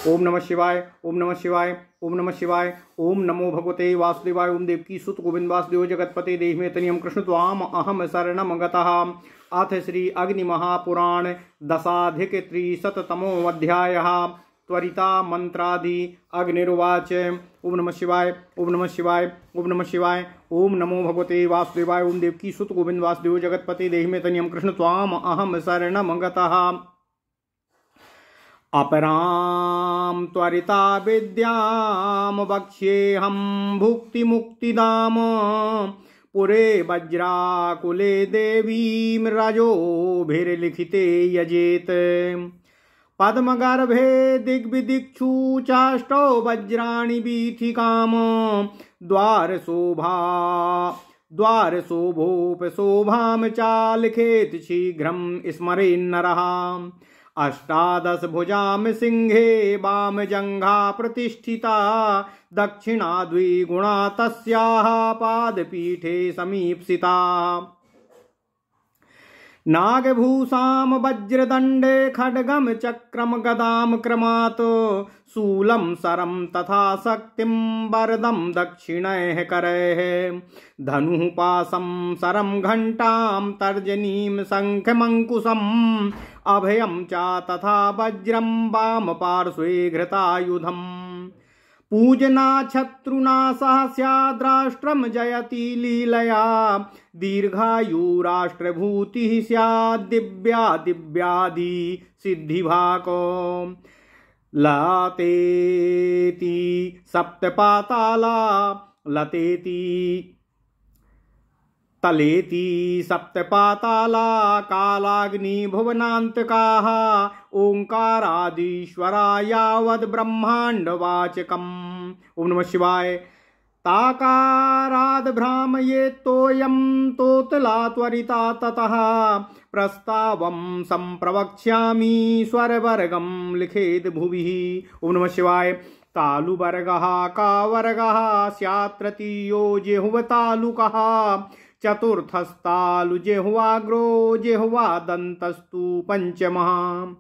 ओम नमः शिवाय, ओम नमः शिवाय, ओम नमः शिवाय। ओम नमो भगवते वासुदेवाय। ओम देवकी सुत गोविंद वासुदेव जगतपते देहि तनियम कृष्ण त्वाम अहम शरणम गतः। अथ श्री अग्नि महापुराण दशाधिक त्रिशततमो अध्यायः। त्वरिता मंत्रादि। अग्निर्वाच ओम नमः शिवाय, ओम नमः शिवाय, ओम नमः शिवाय। ओम नमो भगवते वासुदेवाय। ओम देवकी सुत गोविंद वासुदेव जगतपते देहि तनियम कृष्ण त्वाम अहम शरणम गतः। अपरां त्वरिता विद्यां वक्ष्येऽहं भुक्तिमुक्तिदाम। पुरे वज्राकुले देवीं रजोभिर्लिखिते यजेत। पद्मगर्भे दिग्विदिक्षु चाष्टौ वज्राणि वीथिकाम। द्वारशोभोपशोभां चालिखेत शीघ्रं स्मरेन्नरः। अष्टादश भुजां सिंहे वाम जंघा प्रतिष्ठिता। दक्षिणा द्विगुणा तस्याः पादपीठे समीप्सिता। नागभूषां वज्रदंडे खड्गं चक्रम गदां क्रमात्। शूलं सरं तथा शक्तिं वरदं दक्षिणैः करैः। धनुः पाशं सरं घंटां तर्जनीं शंखमंकुशम्। अभयं च तथा वज्रं वाम पार्श्वे घृतायुधम्। पूजना शत्रुना सह स्याद्राष्ट्रं जयति लीलया। दीर्घायुराष्ट्रभूतिः स्याद् दिव्यादि सिद्धिभाको। लतेति सप्तपाताला तलेति सप्तपाताला कालाग्नि भुवनान्तकाः। ओंकारादीश्वरा यावद् ब्रह्माण्डवाचकम्। ओम नमः शिवाय। ताकाराद् भ्रामयेत्तोऽयं तोतला त्वरिता ततः। प्रस्तावं संप्रवक्ष्यामि स्वरवर्गं लिखेद् भुवि। ओम नमः शिवाय। तालुवर्गः कावर्गः स्यात् तृतीयो जिह्वतालुकः। चतुर्थस्तालु जिह्वाग्रो जिह्वादन्तस्तु पंचमः।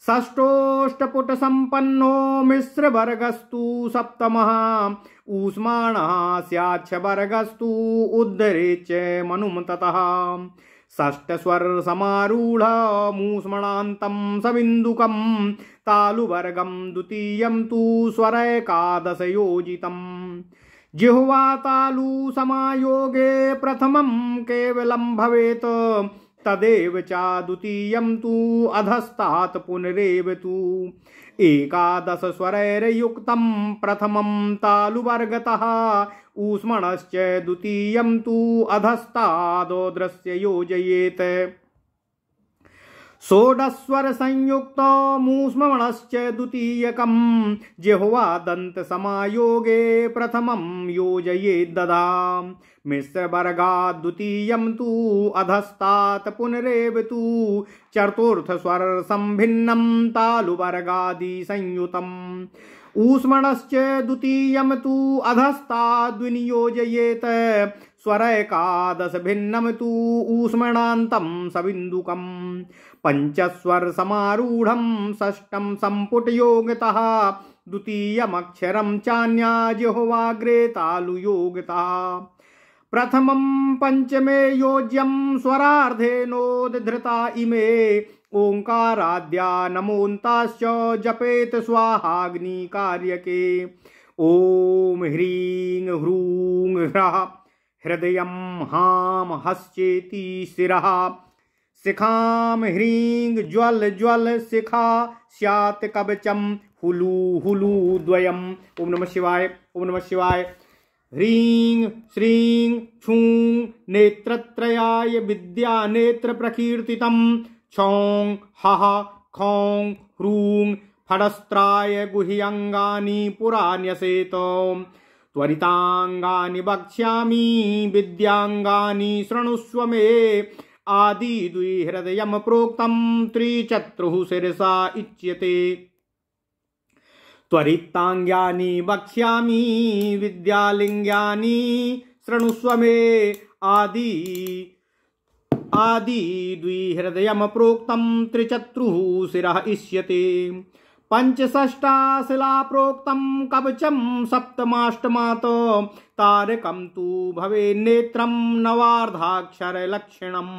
षष्ठोष्टपुट संपन्नो मिश्रवर्गस्तु सप्तमः। ऊष्माणः स्याच्छवर्गस्तु उद्धरे च मनुं ततः। षष्ठस्वर समारूढ़ मूष्मणान्तं सबिन्दुकं। तालुवर्गं द्वितीयं तु स्वरैकादश योजितम्। जिह्वा तालु समायोगे प्रथमं केवलं भवेत्। तदेव च द्वितीयं तु अधस्तात् पुनरेव तु। एकादश स्वरैर्युक्तं प्रथमं तालुवर्गतः। ऊष्मणश्च द्वितीयं तु अधस्तादोद्रस्य योजयेत्। षोडशस्वर संयुक्तो मूष्मणश्च द्वितीयकं। जिह्वादन्त समायोगे प्रथमं योजयेद्दधा। मिश्रवर्गात् द्वितीयं तु अधस्तात् पुनरेव तु। चतुर्थस्वर संभिन्नं तालुवर्गादि संयुतम्। ऊष्मणश्च द्वितीयं तु अधस्ताद् विनियोजयेत्। स्वरैकादश भिन्नं तु ऊष्मणान्तं सबिन्दुकम्। पंचस्वर समारूढ़ं षष्ठं संपुटयोगतः। द्वितीयमक्षरं चान्या जिह्वाग्रे तालुयोगतः। प्रथमं पंचमे योज्यं स्वरार्धेनोद्धृता इमे। ओंकाराद्या नमोन्ताश्च जपेत स्वाहाग्निकार्यके। ओम ह्रीं ह्रूं ह्रः हृदयं हां हश्चेति शिरः। शिखां ह्रीं ज्वल ज्वल शिखा स्यात् कवचं हुलु हुलु द्वयम्। ओम नमः शिवाय, ओम नमः शिवाय। ह्रीं श्रीं छूं नेत्रत्रयाय विद्या नेत्र प्रकीर्तितं। छौं हः खौं ह्रूं फडस्त्राय गुह्यंगानि पुराण्यसेत। त्वरितांगानि वक्ष्यामि विद्यांगानि शृणुष्व मे। आदि द्विहृदयं प्रोक्तं त्रिचत्रुः शिरसा इच्यते। त्वरितांगानि वक्ष्यामि विद्यालिंगानि शृणुष्व मे। आदि द्विहृदयं प्रोक्तं त्रिचत्रुः शिरः इष्यते। पंचषष्टा शिला प्रोक्तं कवचं सप्तमाष्टमात् तारकं तु भवेन्नेत्रं नवार्धाक्षरलक्षणम्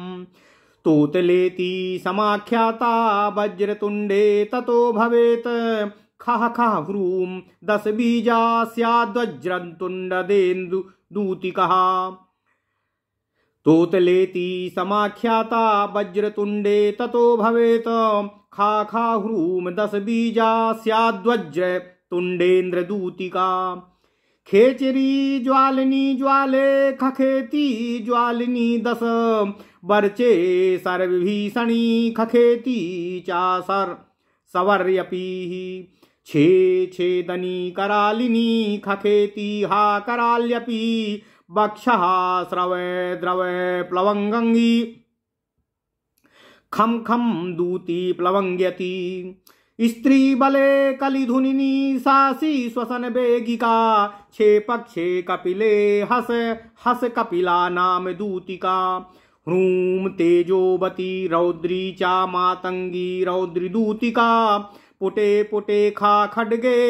तोतलेति समाख्याता वज्रतुण्डे ततो भवेत् खः खः ह्रूं 10 बीजा स्याद्वज्रतुण्डदेन्दुदूतिकः तोतलेति समाख्याता वज्रतुण्डे ततो भवेत् खा खा ह्रूम 10 बीजा स्याद्वज्रतुण्डेन्द्रदूतिका खेचरी ज्वालिनी ज्वाले खखेति ज्वालिनी 10 वर्चे सर्वभीषणी खखेति चासर सवर्यपि छे छेदनी करालिनी खखेति हा कराल्यपि वक्षः स्रवे द्रवे प्लवंगंगी खम खम दूती प्लवंग्यति स्त्री बले कलिधुनिनी सासी श्वसन बेगिका छे पक्षे कपिले हस हस कपिला नाम दूतिका ह्रूम तेजोवती रौद्री चा मातंगी रौद्री दूतिका पुटे पुटे खा खड्गे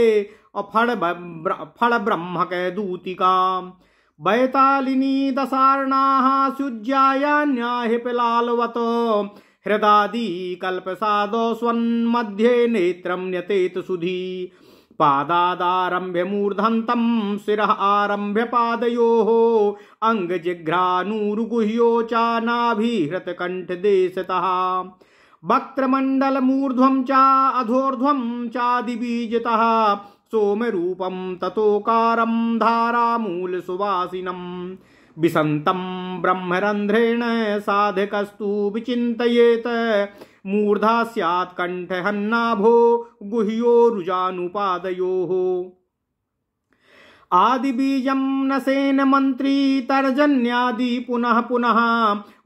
और फड़ ब्रह्मक दूतिका बैतालिनी दशार्णाः सुज्यायान्याहि पिलालवत हृदादि कल्पसादो स्वन्मध्ये नेत्रं न्यतेत सुधी पादादारभ्य मूर्धन्तं शिरः आरभ्य पादयोः अंगजिघ्रानुरुगुह्यो च नाभिहृतकण्ठदेशतः वक्त्रमण्डल मूर्ध्वं च अधोर्ध्वं चादिबीजतः सोमरूपं ततोकारं धारामूल सुवासिनं विसन्तं ब्रह्मरन्ध्रेण साधकस्तु विचिन्तयेत् मूर्धा स्यात् कण्ठहन्नाभो गुह्यो रुजानुपादयोः आदिबीजं नसेन मंत्री तर्जन्यादि पुनः पुनः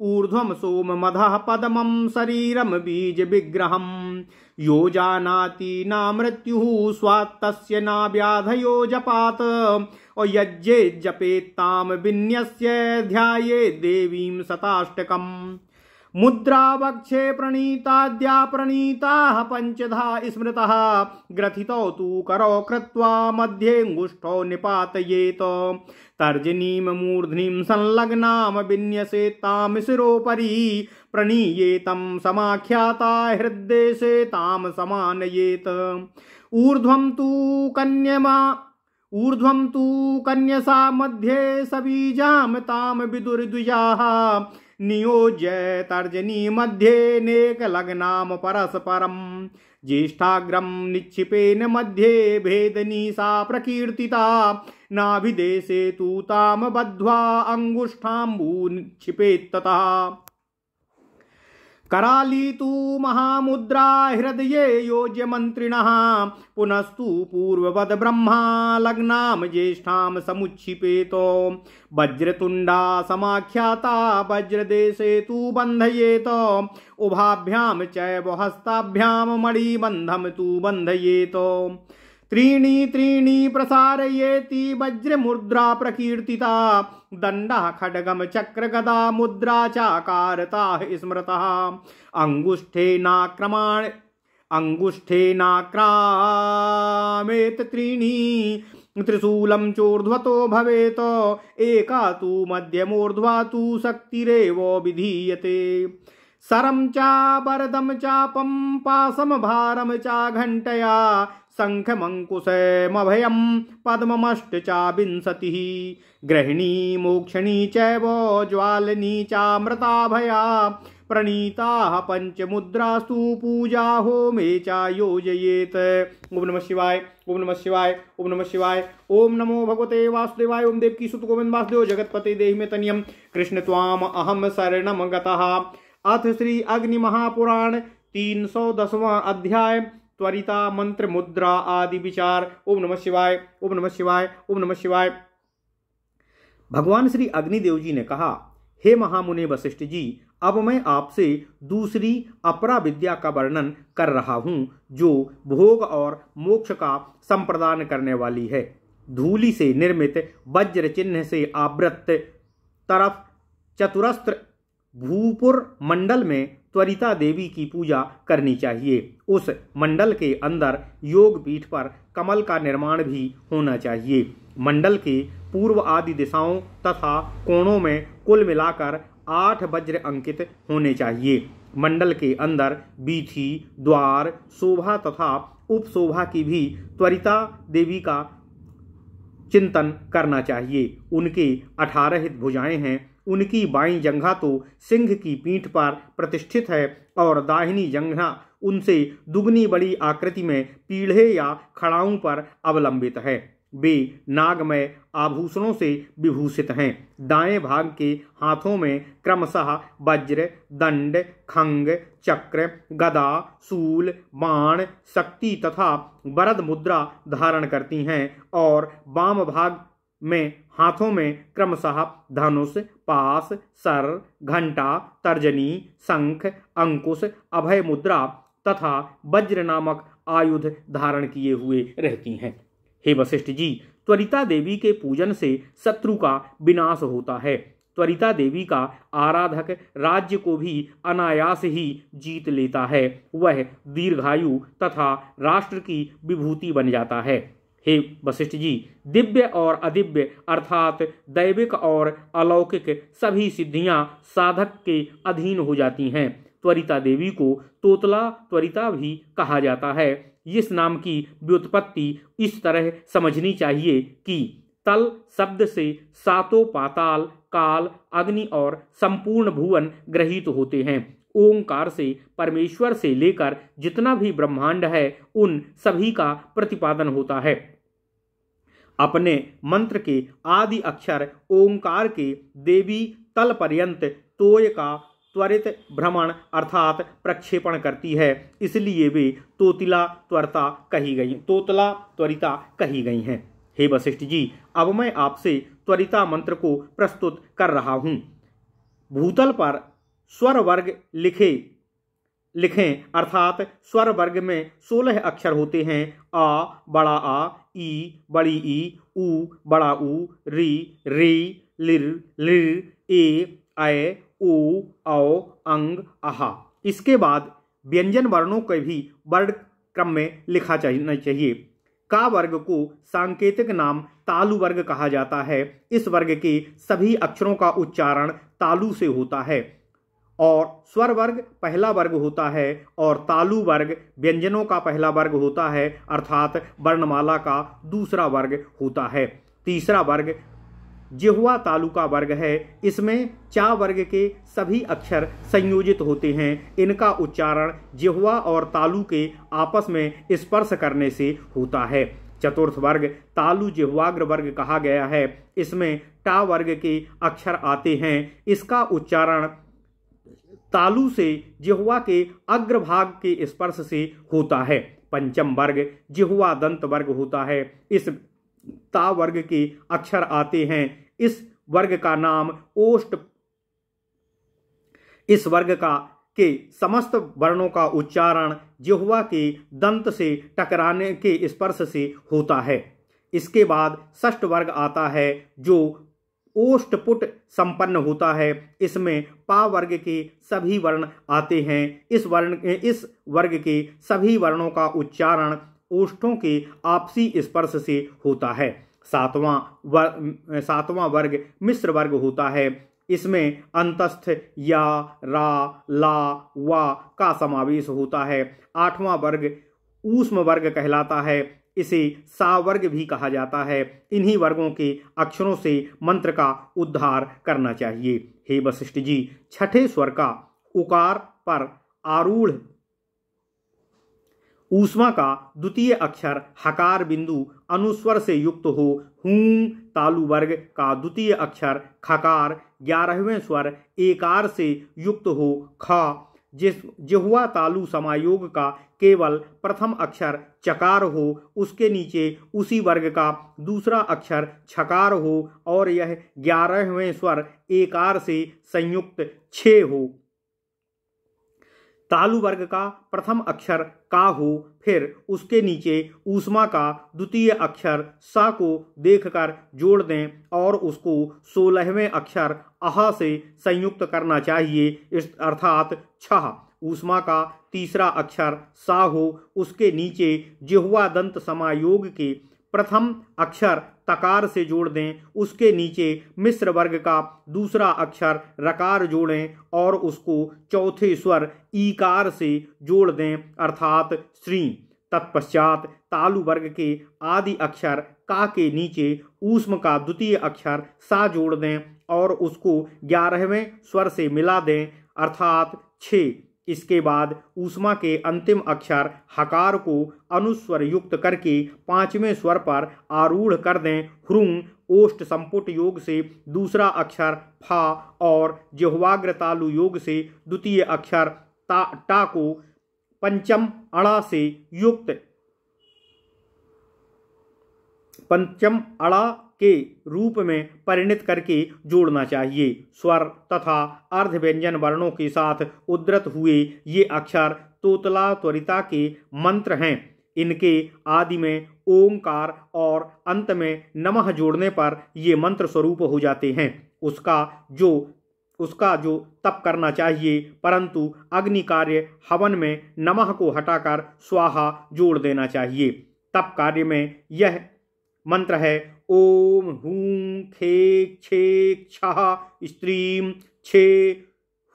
ऊर्ध्वं सोममधः पद्मं शरीरं बीज विग्रहं यो जानाति न मृत्युः स्वात्तस्य न व्याधयो जपात् और यज्ञे जपेत्ताम विन्यस्य ध्याये देवीं शताष्टकम् मुद्रा वक्षे प्रणीताद्या प्रणीताः पंचधा स्मृतः ग्रथितौ तु करो कृत्वा मध्येऽङ्गुष्ठौ निपातयेत् तर्जनीं मूर्ध्निं संलग्नां विन्यसेत्तां शिरोपरि प्रणीयेतं समाख्याता हृद्देशे तां समानयेत् ऊर्ध्वं तु कन्यसा मध्ये सबीजां तां विदुर्द्विजाः नियोज्य तर्जनी मध्ये नेकलग्नाम परस्परम ज्येष्ठाग्रम निक्षिपेन मध्ये भेदनी सा प्रकीर्तिता नाभिदेशे तु ताम बद्ध्वा अंगुष्ठाम्बू निक्षिपेत्ततः कराली तु महामुद्रा हृदये योज्य मंत्रिणः पुनस्तु पूर्ववद ब्रह्मा लग्नाम ज्येष्ठाम समुच्छिपेतो वज्रतुंडा समाख्याता वज्रदेशे तु बन्धयेत उभाभ्याम चैव हस्ताभ्याम मणिबन्धम तु बन्धयेत त्रीणि त्रीणि प्रसारयेति वज्रमुद्रा प्रकीर्तिता दण्डः खड्गम चक्र गदा मुद्रा चाकारताः स्मृतः अंगुष्ठेनाक्रामेत त्रीणि त्रिशूलं चोर्ध्वतो भवेत् एका तु मध्यमोर्ध्वा तु शक्तिरेव विधीयते सरं चा वरदं चापं पासं भारं चा घण्टया शङ्खमङ्कुशमभयं पद्ममष्टचाविंशतिः गृहिणी मोक्षणी चैव ज्वालिनी चामृताभया प्रणीताः पंचमुद्रास्तु पूजा होमे चा योजयेत्। ओम नमः शिवाय, ओम नमः शिवाय, ओम नमः शिवाय। ओम नमो भगवते वासुदेवाय। ओम देवकी सुत गोविंद वासुदेव जगतपते देहि में तनियम कृष्ण त्वाम अहम शरणम गतः। अथ श्री अग्नि महापुराण 310वां अध्याय त्वरिता मंत्र मुद्रा आदि विचार। ओम नमः शिवाय, ओम नमः शिवाय, ओम नमः शिवाय। भगवान श्री अग्निदेव जी ने कहा, हे महामुनि वशिष्ठ जी, अब मैं आपसे दूसरी अपरा विद्या का वर्णन कर रहा हूं जो भोग और मोक्ष का संप्रदान करने वाली है। धूलि से निर्मित वज्र चिन्ह से आवृत तरफ चतुरस्त्र भूपुर मंडल में त्वरिता देवी की पूजा करनी चाहिए। उस मंडल के अंदर योग पीठ पर कमल का निर्माण भी होना चाहिए। मंडल के पूर्व आदि दिशाओं तथा कोणों में कुल मिलाकर 8 वज्र अंकित होने चाहिए। मंडल के अंदर बीथी, द्वार, शोभा तथा उपशोभा की भी त्वरिता देवी का चिंतन करना चाहिए। उनके 18 भुजाएं हैं। उनकी बाईं जंघा तो सिंह की पीठ पर प्रतिष्ठित है और दाहिनी जंघा उनसे दुगनी बड़ी आकृति में पीढ़े या खड़ाऊं पर अवलंबित है। वे नागमय आभूषणों से विभूषित हैं। दाएं भाग के हाथों में क्रमशः वज्र, दंड, खंग, चक्र, गदा, शूल, बाण, शक्ति तथा वरद मुद्रा धारण करती हैं और वाम भाग में हाथों में क्रमशः धनुष, पास, सर, घंटा, तर्जनी, शंख, अंकुश, अभय मुद्रा तथा वज्र नामक आयुध धारण किए हुए रहती हैं। हे वशिष्ठ जी, त्वरिता देवी के पूजन से शत्रु का विनाश होता है। त्वरिता देवी का आराधक राज्य को भी अनायास ही जीत लेता है। वह दीर्घायु तथा राष्ट्र की विभूति बन जाता है। हे वशिष्ठ जी, दिव्य और अदिव्य अर्थात दैविक और अलौकिक सभी सिद्धियां साधक के अधीन हो जाती हैं। त्वरिता देवी को तोतला त्वरिता भी कहा जाता है। इस नाम की व्युत्पत्ति इस तरह समझनी चाहिए कि तल शब्द से सातों पाताल, काल, अग्नि और संपूर्ण भुवन ग्रहित होते हैं। ओंकार से परमेश्वर से लेकर जितना भी ब्रह्मांड है उन सभी का प्रतिपादन होता है। अपने मंत्र के आदि अक्षर ओंकार के देवी तल पर्यंत तोय का त्वरित भ्रमण अर्थात प्रक्षेपण करती है। इसलिए वे तोतला त्वरिता कही गई हैं। हे वशिष्ठ जी, अब मैं आपसे त्वरिता मंत्र को प्रस्तुत कर रहा हूँ। भूतल पर स्वर वर्ग लिखें अर्थात स्वर वर्ग में 16 अक्षर होते हैं। आ बड़ा आ, ई बड़ी ई, ऊ बड़ा ऊ, री री, लिर लिर, ए ऐ, ओ औ, अंग आहा। इसके बाद व्यंजन वर्णों के भी वर्ण क्रम में लिखा जाना चाहिए। का वर्ग को सांकेतिक नाम तालु वर्ग कहा जाता है। इस वर्ग के सभी अक्षरों का उच्चारण तालु से होता है और स्वर वर्ग पहला वर्ग होता है और तालु वर्ग व्यंजनों का पहला वर्ग होता है अर्थात वर्णमाला का दूसरा वर्ग होता है। तीसरा वर्ग जिह्वा तालु का वर्ग है। इसमें चा वर्ग के सभी अक्षर संयोजित होते हैं। इनका उच्चारण जिह्वा और तालु के आपस में स्पर्श करने से होता है। चतुर्थ वर्ग तालु जिह्वाग्र वर्ग कहा गया है। इसमें टा वर्ग के अक्षर आते हैं। इसका उच्चारण तालु से जिह्वा के अग्रभाग के स्पर्श से होता है। पंचम वर्ग जिह्वा दंत वर्ग होता है। इस ता वर्ग के अक्षर आते हैं। इस वर्ग का नाम ओष्ठ। इस वर्ग के समस्त वर्णों का उच्चारण जिह्वा के दंत से टकराने के स्पर्श से होता है। इसके बाद षष्ठ वर्ग आता है जो ओष्ठपुट संपन्न होता है। इसमें पा वर्ग के सभी वर्ण आते हैं। इस वर्ग के सभी वर्णों का उच्चारण ओष्ठों के आपसी स्पर्श से होता है। सातवां वर्ग मिश्र वर्ग होता है। इसमें अंतस्थ या, रा, ला, वा का समावेश होता है। आठवां वर्ग ऊष्म वर्ग कहलाता है। इसे सा वर्ग भी कहा जाता है। इन्हीं वर्गों के अक्षरों से मंत्र का उद्धार करना चाहिए। हे वशिष्ठ जी, छठे स्वर का उकार पर आरूढ़ ऊष्मा का द्वितीय अक्षर हकार बिंदु अनुस्वर से युक्त हो। हूं तालु वर्ग का द्वितीय अक्षर खकार 11वें स्वर एकार से युक्त हो। ख जिह्वा तालु समायोग का केवल प्रथम अक्षर चकार हो। उसके नीचे उसी वर्ग का दूसरा अक्षर छकार हो और यह 11वें स्वर एकार से संयुक्त छे हो। तालु वर्ग का प्रथम अक्षर का हो, फिर उसके नीचे ऊष्मा का द्वितीय अक्षर सा को देखकर जोड़ दें और उसको 16वें अक्षर अहा से संयुक्त करना चाहिए अर्थात छह। ऊष्मा का तीसरा अक्षर सा हो, उसके नीचे जिह्वा दंत समायोग के प्रथम अक्षर तकार से जोड़ दें, उसके नीचे मिश्र वर्ग का दूसरा अक्षर रकार जोड़ें और उसको चौथे स्वर ईकार से जोड़ दें अर्थात श्री। तत्पश्चात तालु वर्ग के आदि अक्षर का के नीचे ऊष्म का द्वितीय अक्षर सा जोड़ दें और उसको 11वें स्वर से मिला दें अर्थात 6। इसके बाद ऊष्मा के अंतिम अक्षर हकार को अनुस्वर युक्त करके 5वें स्वर पर आरूढ़ कर दें। ह्रुंग ओष्ठ संपुट योग से दूसरा अक्षर फा और जिह्वाग्र तालु योग से द्वितीय अक्षर टा को पंचम अड़ा से युक्त पंचम अड़ा के रूप में परिणत करके जोड़ना चाहिए। स्वर तथा अर्ध व्यंजन वर्णों के साथ उद्धृत हुए ये अक्षर तोतला त्वरिता के मंत्र हैं। इनके आदि में ओंकार और अंत में नमः जोड़ने पर ये मंत्र स्वरूप हो जाते हैं। उसका जो तप करना चाहिए, परंतु अग्नि कार्य हवन में नमः को हटाकर स्वाहा जोड़ देना चाहिए। तप कार्य में यह मंत्र है ओम हूं खेक छेक छह स्त्रीम छे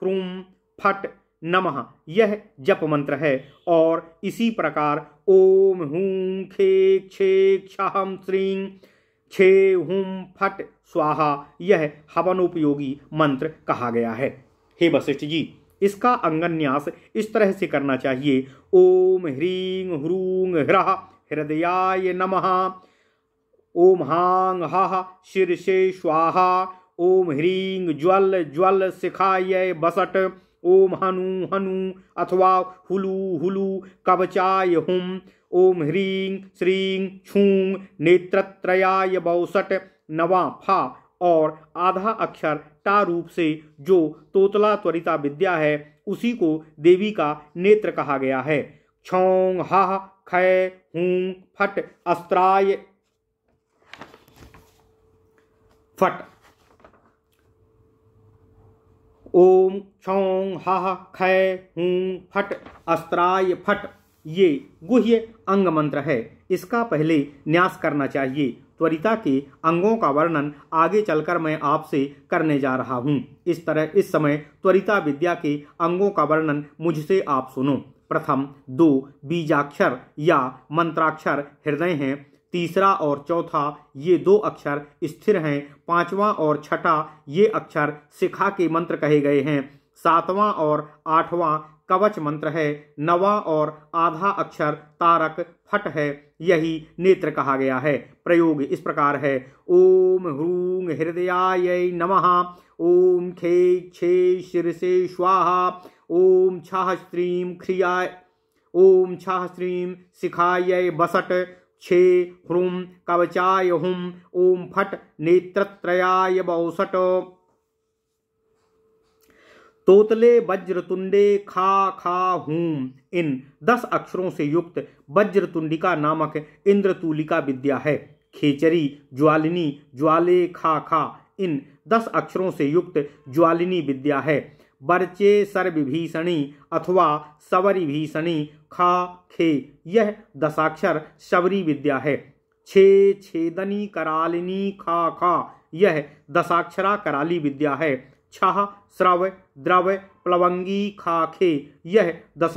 ह्रूम फट नमः, यह जप मंत्र है। और इसी प्रकार ओम हूं खेक छेक छहम श्रीं छे हुम फट स्वाहा, यह हवनोपयोगी मंत्र कहा गया है। हे वशिष्ठ जी, इसका अंगन्यास इस तरह से करना चाहिए। ओम ह्रीं ह्रूं ह्रः हृदयाय नमः। ओम हांग हा शीर्षे स्वाहा। ओम ह्रीं ज्वल ज्वल शिखाय बसट। ओम हनु हनु अथवा हुलु हुलु कवचाय हुम। ओम ह्रीं श्रीं छूं नेत्रत्रयाय बौसट। नवा फा और आधा अक्षर टा रूप से जो तोतला त्वरिता विद्या है उसी को देवी का नेत्र कहा गया है। छौं हा खय हूं फट अस्त्राय फट। ओम छौं हा खय हूं फट अस्त्राय फट, ये गुह्य अंग मंत्र है। इसका पहले न्यास करना चाहिए। त्वरिता के अंगों का वर्णन आगे चलकर मैं आपसे करने जा रहा हूँ। इस समय त्वरिता विद्या के अंगों का वर्णन मुझसे आप सुनो। प्रथम 2 बीजाक्षर या मंत्राक्षर हृदय हैं। तीसरा और चौथा ये 2 अक्षर स्थिर हैं। 5वां और 6ठा ये अक्षर शिखा के मंत्र कहे गए हैं। 7वां और 8वां कवच मंत्र है। 9वां और आधा अक्षर तारक फट है, यही नेत्र कहा गया है। प्रयोग इस प्रकार है। ओम ह्रूं हृदयाय नमः। ओम खे छे शीर्षे स्वाहा। ओम छः स्त्रीं क्रियाय। ओम छः स्त्रीं शिखाय बसट। छे ह्रूं कवचाय हुम। ओम फट नेत्रत्रयाय बौसट। तोतले वज्रतुंडे खा खा हूम, इन 10 अक्षरों से युक्त वज्रतुंडिका नामक इंद्रतूलिका विद्या है। खेचरी ज्वालिनी ज्वाले खा खा, इन 10 अक्षरों से युक्त ज्वालिनी विद्या है। बरचे सर्वभीषणी अथवा सवरी भीषणी खा खे, यह 10 शबरी विद्या है। छे छेदनी करालिनी खा खा, यह 10 कराली विद्या है। छह स्रव द्रव प्लवंगी खा खे, यह 10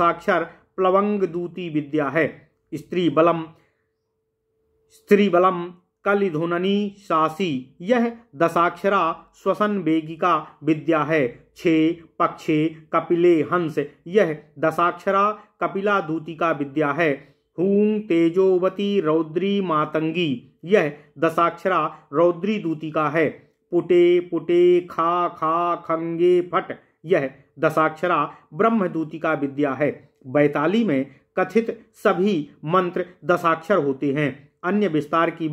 प्लवंग दूती विद्या है। स्त्री बलम कलिधुननी सासी, यह 10 श्वसन वेगिका विद्या है। छे पक्षे कपिले हंस, यह 10 कपिला दूतिका विद्या है। हूं तेजोवती रौद्री मातंगी, यह 10 रौद्री दूतिका है। पुटे पुटे खा खा खंगे फट, यह 10 ब्रह्मदूतिका विद्या है। बैताली में कथित सभी मंत्र 10 होते हैं। अन्य विस्तार की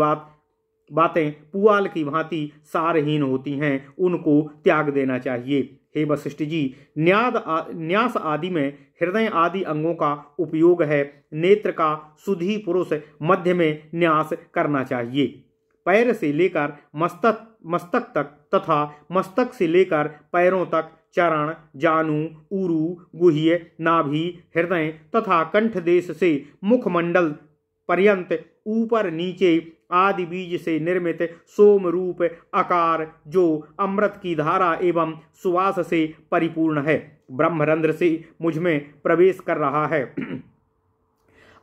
बातें पुआल की भांति सारहीन होती हैं, उनको त्याग देना चाहिए। हे वशिष्ठ जी, न्यास आदि में हृदय आदि अंगों का उपयोग है। नेत्र का सुधी पुरुष मध्य में न्यास करना चाहिए। पैर से लेकर मस्तक तक तथा मस्तक से लेकर पैरों तक चरण, जानु, ऊरु, गुह्य, नाभि, हृदय तथा कंठ देश से मुखमंडल पर्यंत ऊपर नीचे आदि बीज से निर्मित सोम रूप आकार जो अमृत की धारा एवं सुवास से परिपूर्ण है, ब्रह्मरंध्र से मुझ में प्रवेश कर रहा है,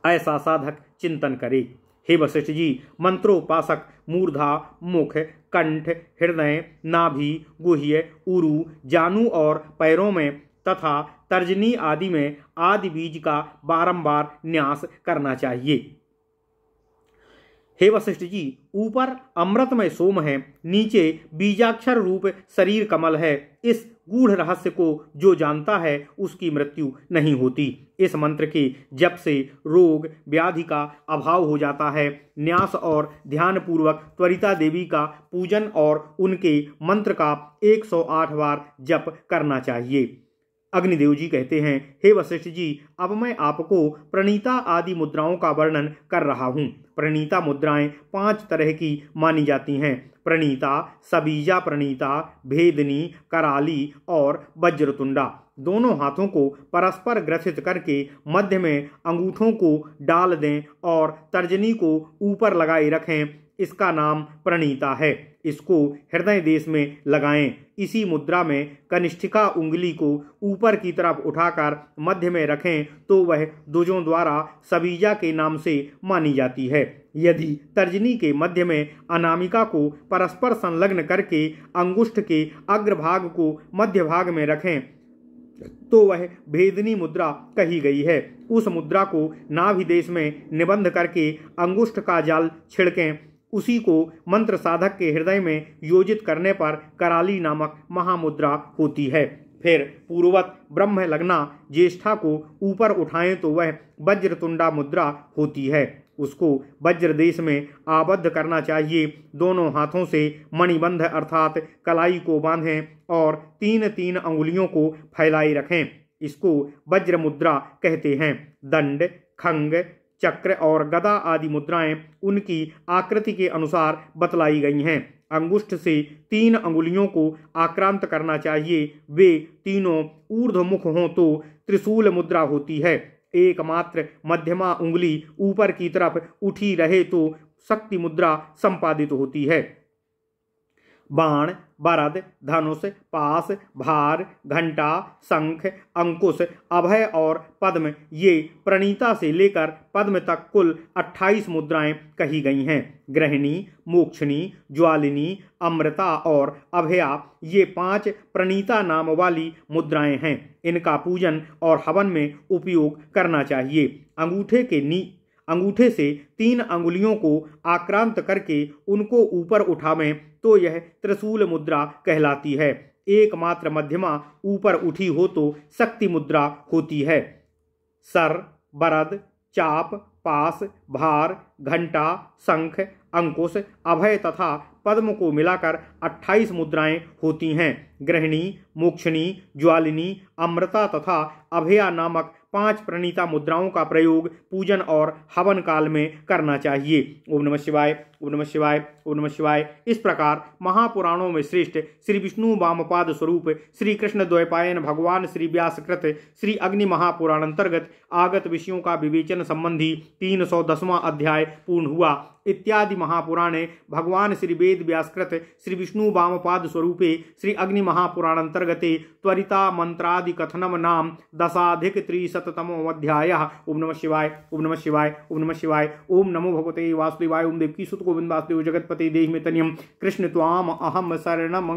ऐसा साधक चिंतन करे। हे वशिष्ठ जी, मंत्रोपासक मूर्धा, मुख, कंठ, हृदय, नाभि, गुह्य, उरु, जानु और पैरों में तथा तर्जनी आदि में आदि बीज का बारंबार न्यास करना चाहिए। हे वशिष्ठ जी, ऊपर अमृतमय सोम है, नीचे बीजाक्षर रूप शरीर कमल है। इस गूढ़ रहस्य को जो जानता है उसकी मृत्यु नहीं होती। इस मंत्र के जप से रोग व्याधि का अभाव हो जाता है। न्यास और ध्यान पूर्वक त्वरिता देवी का पूजन और उनके मंत्र का 108 बार जप करना चाहिए। अग्निदेव जी कहते हैं, हे वशिष्ठ जी, अब मैं आपको प्रणीता आदि मुद्राओं का वर्णन कर रहा हूँ। प्रणीता मुद्राएं 5 तरह की मानी जाती हैं। प्रणीता, सबीजा प्रणीता, भेदनी, कराली और वज्रतुंडा। दोनों हाथों को परस्पर ग्रथित करके मध्य में अंगूठों को डाल दें और तर्जनी को ऊपर लगाए रखें। इसका नाम प्रणीता है। इसको हृदय देश में लगाएं। इसी मुद्रा में कनिष्ठिका उंगली को ऊपर की तरफ उठाकर मध्य में रखें तो वह द्विजों द्वारा सबीजा के नाम से मानी जाती है। यदि तर्जनी के मध्य में अनामिका को परस्पर संलग्न करके अंगुष्ठ के अग्रभाग को मध्य भाग में रखें तो वह भेदनी मुद्रा कही गई है। उस मुद्रा को नाभि देश में निबंध करके अंगुष्ठ का जाल छिड़कें। उसी को मंत्र साधक के हृदय में योजित करने पर कराली नामक महामुद्रा होती है। फिर पूर्ववत ब्रह्म लगना ज्येष्ठा को ऊपर उठाएं तो वह वज्रतुंडा मुद्रा होती है। उसको वज्र देश में आबद्ध करना चाहिए। दोनों हाथों से मणिबंध अर्थात कलाई को बांधें और 3-3 अंगुलियों को फैलाई रखें। इसको वज्र मुद्रा कहते हैं। दंड, खंग, चक्र और गदा आदि मुद्राएं उनकी आकृति के अनुसार बतलाई गई हैं। अंगुष्ठ से 3 अंगुलियों को आक्रांत करना चाहिए। वे तीनों ऊर्ध्वमुख हों तो त्रिशूल मुद्रा होती है। एकमात्र मध्यमा उंगली ऊपर की तरफ उठी रहे तो शक्ति मुद्रा संपादित होती है। बाण, बरद, धनुष, पास, भार, घंटा, शंख, अंकुश, अभय और पद्म ये प्रणीता से लेकर पद्म तक कुल 28 मुद्राएं कही गई हैं। ग्रहिणी, मोक्षणी, ज्वालिनी, अमृता और अभया ये 5 प्रणीता नाम वाली मुद्राएं हैं। इनका पूजन और हवन में उपयोग करना चाहिए। अंगूठे से 3 अंगुलियों को आक्रांत करके उनको ऊपर उठावें तो यह त्रिशूल मुद्रा कहलाती है। एकमात्र मध्यमा ऊपर उठी हो तो शक्ति मुद्रा होती है। सर, बरद, चाप, पास, भार, घंटा, शंख, अंकुश, अभय तथा पद्म को मिलाकर 28 मुद्राएं होती हैं। ग्रहिणी, मोक्षणी, ज्वालिनी, अमृता तथा अभया नामक 5 प्रणीता मुद्राओं का प्रयोग पूजन और हवन काल में करना चाहिए। ओम नमः शिवाय, ओम नमः शिवाय, ओम नमः शिवाय। इस प्रकार महापुराणों में श्रेष्ठ श्री विष्णु वामपाद स्वरूप श्री कृष्ण द्वैपायन भगवान श्री व्यासकृत श्री अग्नि महापुराण अंतर्गत आगत विषयों का विवेचन संबंधी 310वां अध्याय पूर्ण हुआ। इत्यादि महापुराणे भगवान श्री वेद व्यासकृत श्री विष्णु वामपाद स्वरूपे श्री अग्नि महापुराण अंतर्गते त्वरिता मंत्रादि कथनम नाम 10+300तमोऽध्यायः। ओम नमः शिवाय, ओम नमः शिवाय, ओम नमः शिवाय। ओम नमो भगवते वासुदेवाय। ओम देवकी सुत गोविंद वासुदेव जगतपते देहि में तनियम कृष्ण त्वाम अहम शरणम